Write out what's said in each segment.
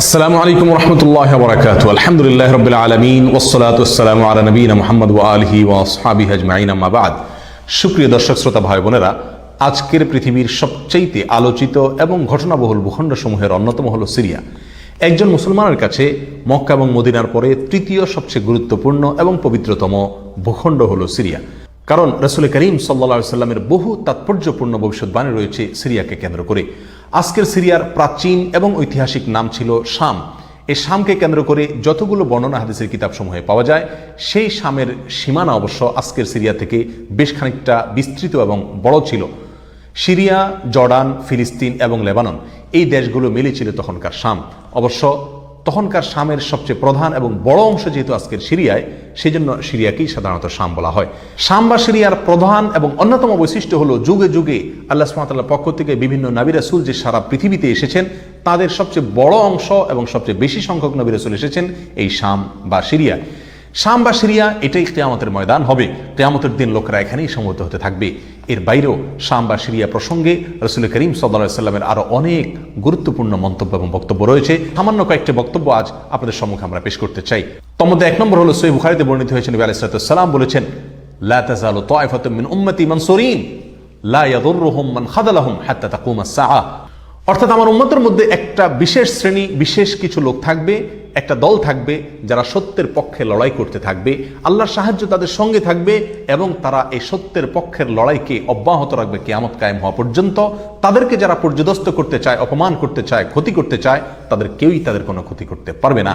আসসালামু আলাইকুম রহমতুল্লাহ বরকাত আলহামদুলিল্লাহ রবিল আলমিন ওসলাতাম আলা নবীনা মোহাম্মদ ওয়া আলিহি ওয়া আসহাবিহি আজমাইন আম্মা বাদ। সুপ্রিয় দর্শক শ্রোতা ভাই বোনেরা, আজকের পৃথিবীর সবচাইতে আলোচিত এবং ঘটনাবহুল ভূখণ্ডসমূহের অন্যতম হলো সিরিয়া। একজন মুসলমানের কাছে মক্কা এবং মদিনার পরে তৃতীয় সবচেয়ে গুরুত্বপূর্ণ এবং পবিত্রতম ভূখণ্ড হলো সিরিয়া। কারণ রাসূল করিম সাল্লাল্লাহু আলাইহি সাল্লামের বহু তাৎপর্যপূর্ণ ভবিষ্যৎবাণী রয়েছে সিরিয়াকে কেন্দ্র করে। আজকের সিরিয়ার প্রাচীন এবং ঐতিহাসিক নাম ছিল শাম। এই শামকে কেন্দ্র করে যতগুলো বর্ণনা হাদিসের কিতাবসমূহে পাওয়া যায়, সেই শামের সীমানা অবশ্য আজকের সিরিয়া থেকে বেশ খানিকটা বিস্তৃত এবং বড় ছিল। সিরিয়া, জর্ডান, ফিলিস্তিন এবং লেবানন এই দেশগুলো মিলে ছিল তখনকার শাম। অবশ্য তখনকার শামের সবচেয়ে প্রধান এবং বড় অংশ যেহেতু আজকের সিরিয়ায়, সেই জন্য সিরিয়াকেই সাধারণত শাম বলা হয়। শাম বা সিরিয়ার প্রধান এবং অন্যতম বৈশিষ্ট্য হলো যুগে যুগে আল্লাহ সুবহানাহু ওয়া তাআলার পক্ষ থেকে বিভিন্ন নবী রাসূল যে সারা পৃথিবীতে এসেছেন, তাদের সবচেয়ে বড় অংশ এবং সবচেয়ে বেশি সংখ্যক নবী রাসূল এসেছেন এই শাম বা সিরিয়ায়। শাম বা সিরিয়া এটাই কিয়ামতের ময়দান হবে। কিয়ামতের দিন লোকেরা এখানেই সমবেত হতে থাকবে। এর বাইরেও শাম বা সিরিয়া প্রসঙ্গে রাসূল করিম সাল্লাল্লাহু আলাইহি সাল্লামের আরো অনেক গুরুত্বপূর্ণ মন্তব্য এবং বক্তব্য রয়েছে। সামান্য কয়েকটি বক্তব্য আজ আপনাদের সম্মুখে আমরা পেশ করতে চাই। তার মধ্যে এক নম্বর হলো সহিহ বুখারীতে বর্ণিত হয়েছে, নবী আলাইহিস সালাম বলেছেন, লা তাযালু তায়ফাতুম মিন উম্মতি মানসুরিন লা ইয়াদুররুহুম মান খাযালাহুম হাত্তা তাকুমাস সাআহ। অর্থাৎ আমার উম্মতের মধ্যে একটা বিশেষ শ্রেণী, বিশেষ কিছু লোক থাকবে, একটা দল থাকবে যারা সত্যের পক্ষে লড়াই করতে থাকবে, আল্লাহর সাহায্য তাদের সঙ্গে থাকবে এবং তারা এই সত্যের পক্ষের লড়াইকে অব্যাহত রাখবে কিয়ামত কায়েম হওয়া পর্যন্ত। তাদেরকে যারা পর্যদস্ত করতে চায়, অপমান করতে চায়, ক্ষতি করতে চায়, তাদের কেউই তাদের কোনো ক্ষতি করতে পারবে না।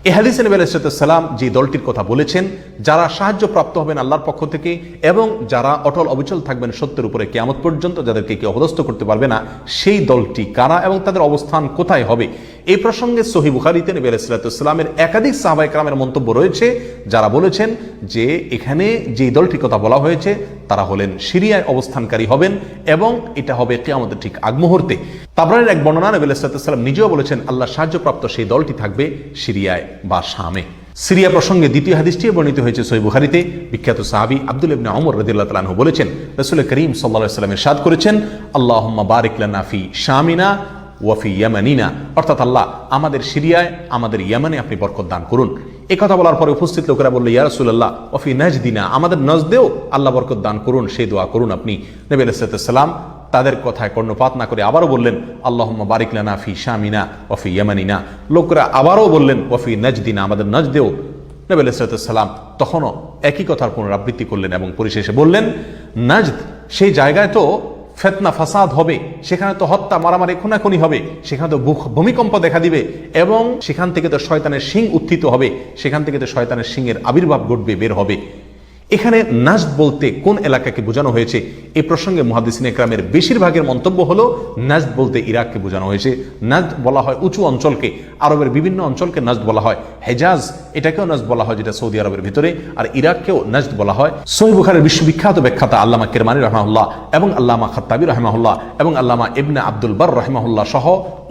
এই হাদিসে নবী আলাইহিস সালাম যে দলটির কথা বলেছেন, যারা সাহায্য প্রাপ্ত হবেন আল্লাহর পক্ষ থেকে এবং যারা অটল অবিচল থাকবেন সত্যের উপরে কিয়ামত পর্যন্ত, যাদেরকে কেউ অপদস্থ করতে পারবে না, সেই দলটি কারা এবং তাদের অবস্থান কোথায় হবে, এই প্রসঙ্গে সহিহ বুখারীতে নবী আলাইহিস সালামের একাধিক সাহাবায়ে কেরামের মন্তব্য রয়েছে, যারা বলেছেন যে এখানে যে দলটির কথা বলা হয়েছে তারা হলেন সিরিয়ায় অবস্থানকারী হবেন এবং এটা হবে কিয়ামতের ঠিক আগ মুহূর্তে। তাবরানীর এক বর্ণনা নবী আলাইহিস সালাম নিজেও বলেছেন আল্লাহর সাহায্যপ্রাপ্ত সেই দলটি থাকবে সিরিয়ায় বা শামে। সিরিয়া প্রসঙ্গে দ্বিতীয় হাদিসটি বর্ণিত হয়েছে সহিহ বুখারীতে। বিখ্যাত সাহাবী আব্দুল্লাহ ইবনে ওমর রাদিয়াল্লাহু তাআলা আনহু বলেছেন, রাসূল করিম সাল্লাল্লাহু আলাইহি ওয়াসাল্লাম ইরশাদ করেছেন, আল্লাহুম্মা বারিক লানা ফি শামিনা ওয়া ফি ইয়ামানিনা। অর্থাৎ আল্লাহ আমাদের সিরিয়ায়, আমাদের ইয়ামানে আপনি বরকত দান করুন। এই কথা বলার পরে উপস্থিত লোকেরা বলল, ইয়া রাসূলুল্লাহ ওয়া ফি নাজদিনা, আমাদের নজদেও আল্লাহ বরকত দান করুন, সেই দোয়া করুন আপনি। নবী আলাইহিস সালাম তাদের কথায় কর্ণপাত না করে আবারও বললেন, আল্লাহুম্মা বারিক লানা ফি শামিনা ওয়া ফি ইয়ামানিনা। লোকেরা আবারও বললেন, ওয়া ফি নাজদিনা, আমাদের নজদেও। নবী আলাইহিস সালাম তখনও একই কথার পুনরাবৃত্তি করলেন এবং পরিশেষে বললেন, নাজদ সেই জায়গায় তো ফিতনা ফাসাদ হবে, সেখানে তো হত্যা, মারামারি, খুনাখুনি হবে, সেখানে তো ভূমিকম্প দেখা দিবে এবং সেখান থেকে তো শয়তানের শিং উত্থিত হবে, সেখান থেকে তো শয়তানের শিংয়ের আবির্ভাব ঘটবে, বের হবে। এখানে নাজদ বলতে কোন এলাকাকে বোঝানো হয়েছে, এই প্রসঙ্গে মুহাদ্দিসিন ইকরামের বেশিরভাগের মন্তব্য হলো নাজদ বলতে ইরাককে বোঝানো হয়েছে। নাজদ বলা হয় উঁচু অঞ্চলকে, আরবের বিভিন্ন অঞ্চলকে নাজদ বলা হয়। হেজাজ এটাকেও নাজদ বলা হয়, যেটা সৌদি আরবের ভিতরে, আর ইরাককেও নাজদ বলা হয়। সহিহ বুখারীর বিশ্ববিখ্যাত ব্যাখ্যাতা আল্লামা কিরমানী রাহিমাহুল্লাহ এবং আল্লামা খাত্তাবী রাহিমাহুল্লাহ এবং আল্লামা ইবনে আব্দুল বার রাহিমাহুল্লাহ সহ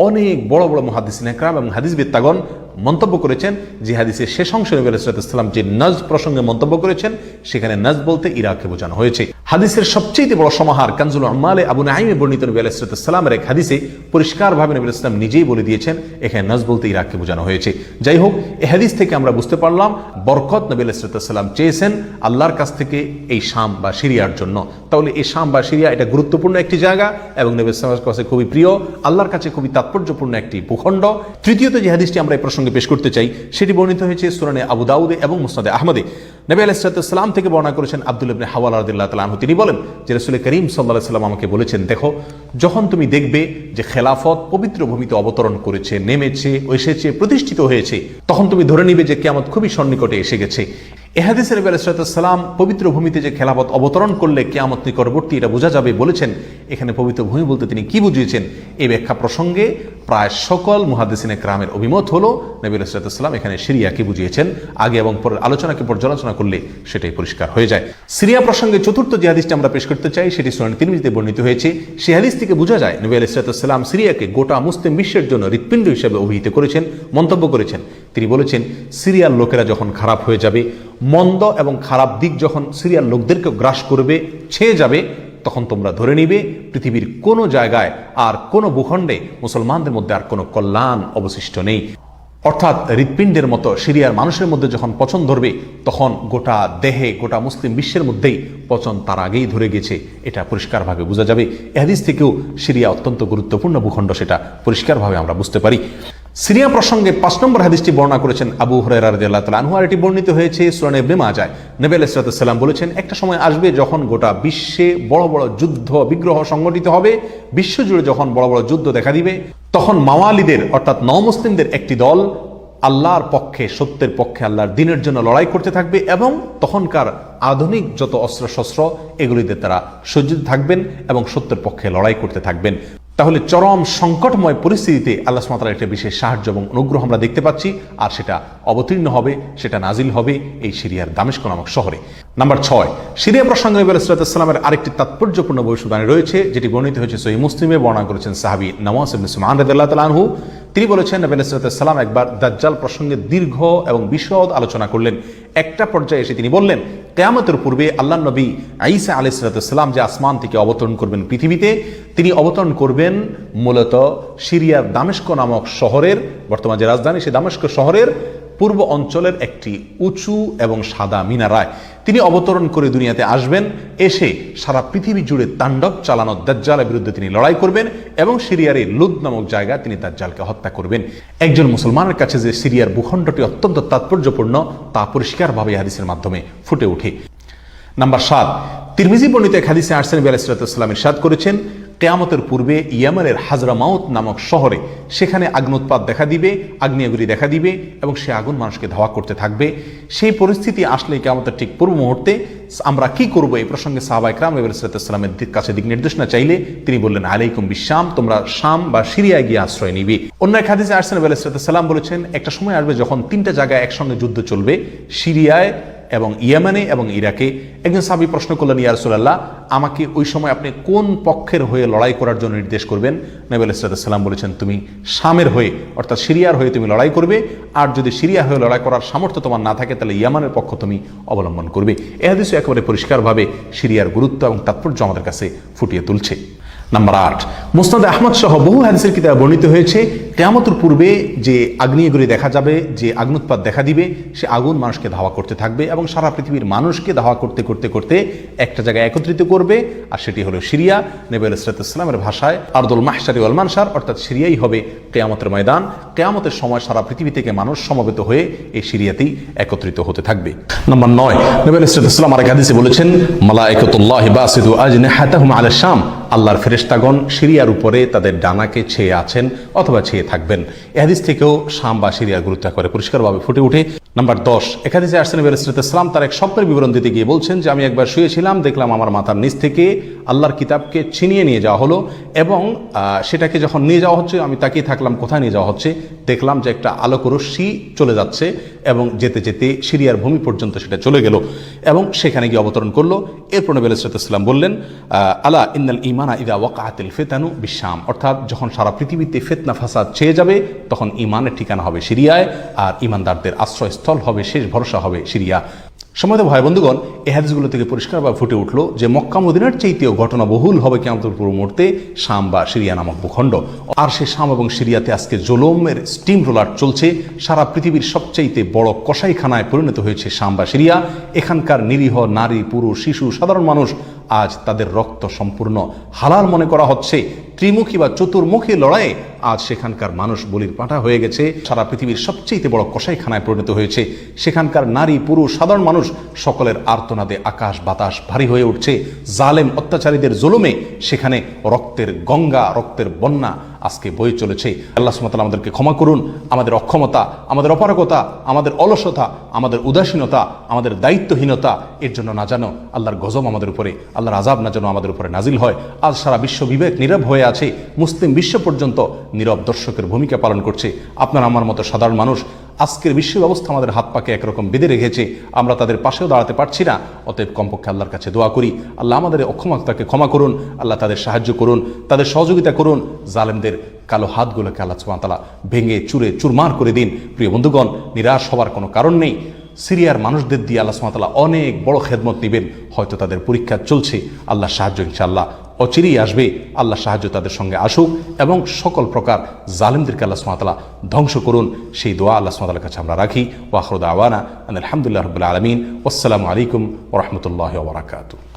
অনেক বড় বড় মুহাদ্দিসিন ইকরাম এবং হাদিসবিদগণ মন্তব্য করেছেন যে হাদিসের শেষ অংশে নবী আলাইহিস সালাম যে নাজদ প্রসঙ্গে মন্তব্য করেছেন, সেখানে নাজদ বলতে ইরাককে বোঝানো হয়েছে। হাদিসের সবচেয়ে বড় সমাহার কানজুল উম্মালে আবু নাঈমে বর্ণিত নবী আলাইহিস সালামের এক হাদিসে পরিষ্কারভাবে নবী আলাইহিস সালাম নিজেই বলে দিয়েছেন এখানে নাজদ বলতে ইরাককে বোঝানো হয়েছে। যাই হোক, এই হাদিস থেকে আমরা বুঝতে পারলাম বরকত নবী আলাইহিস সালাম চেয়েছেন আল্লাহর কাছ থেকে এই শাম বা সিরিয়ার জন্য। তাহলে এই শাম বা সিরিয়া এটা গুরুত্বপূর্ণ একটি জায়গা এবং নবী আলাইহিস সালামের কাছে খুবই প্রিয়, আল্লাহর কাছে খুবই তাৎপর্যপূর্ণ একটি ভূখণ্ড। তৃতীয়ত যে হাদিসটি আমরা এই প্রসঙ্গে পেশ করতে চাই, সেটি বর্ণিত হয়েছে সুনানে আবু দাউদে এবং মুসনাদে আহমদে। নবী আলাইহিস সালাম থেকে বর্ণনা করেছেন আব্দুল্লাহ ইবনে হাওয়ালা রাদিয়াল্লাহু তাআলা আনহু, তিনি বলেন যে রাসূল করিম সাল্লাল্লাহু আলাইহি ওয়াসাল্লাম আমাকে বলেছেন, দেখো যখন তুমি দেখবে যে খেলাফত পবিত্র ভূমিতে অবতরণ করেছে, নেমেছে, এসেছে, প্রতিষ্ঠিত হয়েছে, তখন তুমি ধরে নিবে যে কিয়ামত খুবই সন্নিকটে এসে গেছে। এই হাদিসে নবী আলাইহিস সালাম পবিত্র ভূমিতে যে খেলাফত অবতরণ করলে কিয়ামত নিকটবর্তী এটা বোঝা যাবে বলেছেন। এখানে পবিত্র ভূমি বলতে তিনি কি বুঝিয়েছেন, এই ব্যাখ্যা প্রসঙ্গে প্রায় সকল মুহাদ্দিসিন ইকরামের অভিমত হলো নবী আলাইহিস সালাম এখানে সিরিয়াকে বুঝিয়েছেন। আগে এবং পরের আলোচনাকে পর্যালোচনা করলে সেটাই পরিষ্কার হয়ে যায়। সিরিয়া প্রসঙ্গে চতুর্থ যে হাদিসটি আমরা পেশ করতে চাই, সেটি সুনান তিরমিজিতে বর্ণিত হয়েছে। সেই হাদিস থেকে বোঝা যায় নবী আলাইহিস সালাম সিরিয়াকে গোটা মুসলিম বিশ্বের জন্য হৃৎপিণ্ড হিসেবে অভিহিত করেছেন, মন্তব্য করেছেন। তিনি বলেছেন, সিরিয়ার লোকেরা যখন খারাপ হয়ে যাবে, মন্দ এবং খারাপ দিক যখন সিরিয়ার লোকদেরকে গ্রাস করবে, ছেয়ে যাবে, তখন তোমরা ধরে নিবে পৃথিবীর কোনো জায়গায় আর কোনো ভূখণ্ডে মুসলমানদের মধ্যে আর কোনো কল্যাণ অবশিষ্ট নেই। অর্থাৎ হৃৎপিণ্ডের মতো সিরিয়ার মানুষের মধ্যে যখন পচন ধরবে তখন গোটা দেহে গোটা মুসলিম বিশ্বের মধ্যেই পচন তার আগেই ধরে গেছে, এটা পরিষ্কারভাবে বোঝা যাবে। এ হাদিস থেকেও সিরিয়া অত্যন্ত গুরুত্বপূর্ণ ভূখণ্ড, সেটা পরিষ্কারভাবে আমরা বুঝতে পারি। সিরিয়া প্রসঙ্গে ৫ নম্বর হাদিসটি বর্ণনা করেছেন আবু হুরায়রা রাদিয়াল্লাহু তাআলা আনহু, আর এটি বর্ণিত হয়েছে সুনান ইবনে মাজাহ। নবী আলাইহিস সালাম বলেছেন, একটা সময় আসবে যখন গোটা বিশ্বে বড় বড় যুদ্ধ বিগ্রহ সংগঠিত হবে, বিশ্বজুড়ে যখন বড় বড় যুদ্ধ দেখা দিবে, তখন মাওয়ালিদের অর্থাৎ নওমুসলিমদের একটি দল আল্লাহর পক্ষে, সত্যের পক্ষে, আল্লাহর দ্বীনের জন্য লড়াই করতে থাকবে এবং তখনকার আধুনিক যত অস্ত্রশস্ত্র এগুলিতে তারা সজ্জিত থাকবেন এবং সত্যের পক্ষে লড়াই করতে থাকবেন। তাহলে চরম সংকটময় পরিস্থিতিতে আল্লাহ সুবহানাহু ওয়া তাআলার একটা বিশেষ সাহায্য এবং অনুগ্রহ আমরা দেখতে পাচ্ছি, আর সেটা অবতীর্ণ হবে, সেটা নাজিল হবে এই সিরিয়ার দামেস্ক নামক শহরে। নাম্বার 6, সিরিয়া প্রসঙ্গে নবী আলাইহিস সালামের আরেকটি তাৎপর্যপূর্ণ ভবিষ্যদ্বাণী রয়েছে, যেটি বর্ণিত হয়েছে সহিহ মুসলিমে। বর্ণনা করেছেন সাহাবী নওয়াস ইবনে সুমআন রাদিয়াল্লাহু তাআলা আনহু। তিনি বলেছেন, নবী আলাইহিস সালাম একবার দাজ্জাল প্রসঙ্গে দীর্ঘ এবং বিশদ আলোচনা করলেন। একটা পর্যায়ে এসে তিনি বললেন, কিয়ামতের পূর্বে আল্লাহর নবী ঈসা আলাইহিস সালাম যে আসমান থেকে অবতরণ করবেন পৃথিবীতে, তিনি অবতরণ করবেন মূলত সিরিয়ার দামেস্ক নামক শহরের, বর্তমান যে রাজধানী সেই দামেস্ক শহরের পূর্ব অঞ্চলের একটি উঁচু এবং সাদা মিনারায় তিনি অবতরণ করে দুনিয়াতে আসবেন। এসে সারা পৃথিবী জুড়ে তাণ্ডব চালানো দাজ্জালের বিরুদ্ধে তিনি লড়াই করবেন এবং সিরিয়ার এই লুদ নামক জায়গায় তিনি দাজ্জালকে হত্যা করবেন। একজন মুসলমানের কাছে যে সিরিয়ার ভূখণ্ডটি অত্যন্ত তাৎপর্যপূর্ণ তা পরিষ্কারভাবে হাদিসের মাধ্যমে ফুটে ওঠে। নাম্বার 7, তিরমিজি বর্ণিত এক হাদিসে আসছেন, নবী আলাইহিস সালাম ইরশাদ করেছেন, কিয়ামতের পূর্বে ইয়েমেনের হাজরামাউত নামক শহরে সেখানে আগ্নোৎপাত দেখা দিবে, আগ্নেয়গিরি দেখা দিবে এবং সে আগুন মানুষকে ধাওয়া করতে থাকবে। সেই পরিস্থিতি আসলে কিয়ামতের ঠিক পূর্ব মুহূর্তে আমরা কি করব, এই প্রসঙ্গে সাহাবা ইকরাম নবী আলাইহিস সালামের কাছে দিক নির্দেশনা চাইলে তিনি বললেন, আলাইকুম বিশাম, তোমরা শাম বা সিরিয়ায় গিয়ে আশ্রয় নিবে। অন্য এক হাদিসে আসছেন, নবী আলাইহিস সালাম বলেছেন, একটা সময় আসবে যখন 3টা জায়গায় একসঙ্গে যুদ্ধ চলবে, সিরিয়ায় এবং ইয়েমেনে এবং ইরাকে। একজন সাহাবী প্রশ্ন করলেন, ইয়া রাসূলুল্লাহ, আমাকে ওই সময় আপনি কোন পক্ষের হয়ে লড়াই করার জন্য নির্দেশ করবেন? নবী আলাইহিস সালাম বলেছেন, তুমি শামের হয়ে অর্থাৎ সিরিয়ার হয়ে তুমি লড়াই করবে, আর যদি সিরিয়া হয়ে লড়াই করার সামর্থ্য তোমার না থাকে তাহলে ইয়েমেনের পক্ষ তুমি অবলম্বন করবে। এই হাদিসে একেবারে পরিষ্কারভাবে সিরিয়ার গুরুত্ব এবং তাৎপর্য আমাদের কাছে ফুটিয়ে তুলছে। নাম্বার 8, মুসনাদ আহমদ সহ বহু হাদিসের কিতাবে বর্ণিত হয়েছে, কিয়ামতের পূর্বে যে আগ্নেয়গিরি দেখা যাবে, যে আগ্নোৎপাত দেখা দিবে, সে আগুন মানুষকে ধাওয়া করতে থাকবে এবং সারা পৃথিবীর মানুষকে ধাওয়া করতে করতে করতে একটা জায়গায় একত্রিত করবে, আর সেটি হলো সিরিয়া। নবী আলাইহিস সালামের ভাষায় আরদুল মাহশারি ওয়াল মানশার, অর্থাৎ সিরিয়াই হবে কিয়ামতের ময়দান। কিয়ামতের সময় সারা পৃথিবী থেকে মানুষ সমবেত হয়ে এই সিরিয়াতেই একত্রিত হতে থাকবে। নাম্বার 9, নবী আলাইহিস সালাম আরেক হাদিসে বলেছেন, মালায়েকাতুল্লাহি বাসিতু আজনিহাতাহুম আলা শাম, আল্লাহর ফেরেশতাগণ সিরিয়ার উপরে তাদের ডানাকে ছেয়ে আছেন অথবা ছেয়ে থাকবেন। এই হাদিস থেকেও শাম বা সিরিয়ার গুরুত্ব করে পরিষ্কারভাবে ফুটে ওঠে। নাম্বার 10, এক হাদিসে আসছেন, নবী আলাইহিস সালাম তার এক স্বপ্নের বিবরণ দিতে গিয়ে বলছেন যে, আমি একবার শুয়েছিলাম, দেখলাম আমার মাথার নিচ থেকে আল্লাহর কিতাবকে ছিনিয়ে নিয়ে যাওয়া হলো এবং সেটাকে যখন নিয়ে যাওয়া হচ্ছে আমি তাকিয়ে থাকলাম কোথায় নিয়ে যাওয়া হচ্ছে। দেখলাম যে একটা আলোক রশ্মি চলে যাচ্ছে এবং যেতে যেতে সিরিয়ার ভূমি পর্যন্ত সেটা চলে গেল এবং সেখানে গিয়ে অবতরণ করলো। এরপর নবী আলাইহিস সালাম বললেন, আলা ইন্নাল ঈমানা ইযা ওয়াকাআতিল ফিতানু বিশাম, অর্থাৎ যখন সারা পৃথিবীতে ফিতনা ফাসাদ ছেয়ে যাবে তখন ঈমানের ঠিকানা হবে সিরিয়ায়, আর ঈমানদারদের আশ্রয়স্থল হবে, শেষ ভরসা হবে সিরিয়া। সম্মানিত ভাই বন্ধুগণ, এই হাদিসগুলো থেকে পরিষ্কারভাবে ফুটে উঠলো যে মক্কা মদিনার চাইতেও ঘটনা বহুল হবে কিয়ামতের পূর্ব মুহূর্তে শাম বা সিরিয়া নামক ভূখণ্ড। আর সেই শাম এবং সিরিয়াতে আজকে জুলুমের স্টিম রোলার চলছে। সারা পৃথিবীর সবচাইতে বড় কসাইখানায় পরিণত হয়েছে শাম বা সিরিয়া। এখানকার নিরীহ নারী, পুরুষ, শিশু, সাধারণ মানুষ আজ তাদের রক্ত সম্পূর্ণ হালাল মনে করা হচ্ছে। ত্রিমুখী বা চতুর্মুখী লড়াইয়ে আজ সেখানকার মানুষ বলির পাঁঠা হয়ে গেছে। সারা পৃথিবীর সবচেয়ে বড় কসাইখানায় পরিণত হয়েছে। সেখানকার নারী, পুরুষ, সাধারণ মানুষ সকলের আর্তনাদে আকাশ বাতাস ভারী হয়ে উঠছে। জালেম অত্যাচারীদের জুলুমে সেখানে রক্তের গঙ্গা, রক্তের বন্যা আজকে বয়ে চলেছে। আল্লাহ সুবহানাহু ওয়া তাআলা আমাদেরকে ক্ষমা করুন। আমাদের অক্ষমতা, আমাদের অপারগতা, আমাদের অলসতা, আমাদের উদাসীনতা, আমাদের দায়িত্বহীনতা এর জন্য না জানো আল্লাহর গজব আমাদের উপরে, আল্লাহর আযাব না যেন আমাদের উপরে নাজিল হয়। আজ সারা বিশ্ব বিবেক নীরব হয়ে আছে। মুসলিম বিশ্ব পর্যন্ত নীরব দর্শকের ভূমিকা পালন করছে। আপনার আমার মতো সাধারণ মানুষ আজকের বিশ্ব ব্যবস্থা আমাদের হাত পাকে একরকম বেঁধে রেখেছে। আমরা তাদের পাশেও দাঁড়াতে পারছি না। অতএব কমপক্ষে আল্লাহর কাছে দোয়া করি, আল্লাহ আমাদের অক্ষমতাকে ক্ষমা করুন, আল্লাহ তাদের সাহায্য করুন, তাদের সহযোগিতা করুন, জালেমদের কালো হাতগুলোকে আল্লাহ সুবহানাহু ওয়া তাআলা ভেঙে চুরে চুরমার করে দিন। প্রিয় বন্ধুগণ, নিরাশ হওয়ার কোনো কারণ নেই। সিরিয়ার মানুষদের দিয়ে আল্লাহ সুবহানাহু ওয়া তাআলা অনেক বড় খেদমত নেবেন। হয়তো তাদের পরীক্ষা চলছে, আল্লাহর সাহায্য ইনশাআল্লাহ অচিরেই আসবে। আল্লাহ সাহায্য তাদের সঙ্গে আসুক এবং সকল প্রকার জালিমদেরকে আল্লাহ সুবহানাহু ওয়া তাআলা ধ্বংস করুন। সেই দোয়া আল্লাহ সুবহানাহু ওয়া তাআলার কাছে আমরা রাখি। ওয়া আখিরু দাওয়ানা আলহামদুলিল্লাহি রাব্বিল আলামিন। আসসালামু আলাইকুম ওয়া রাহমাতুল্লাহি ওয়া বারাকাতুহু।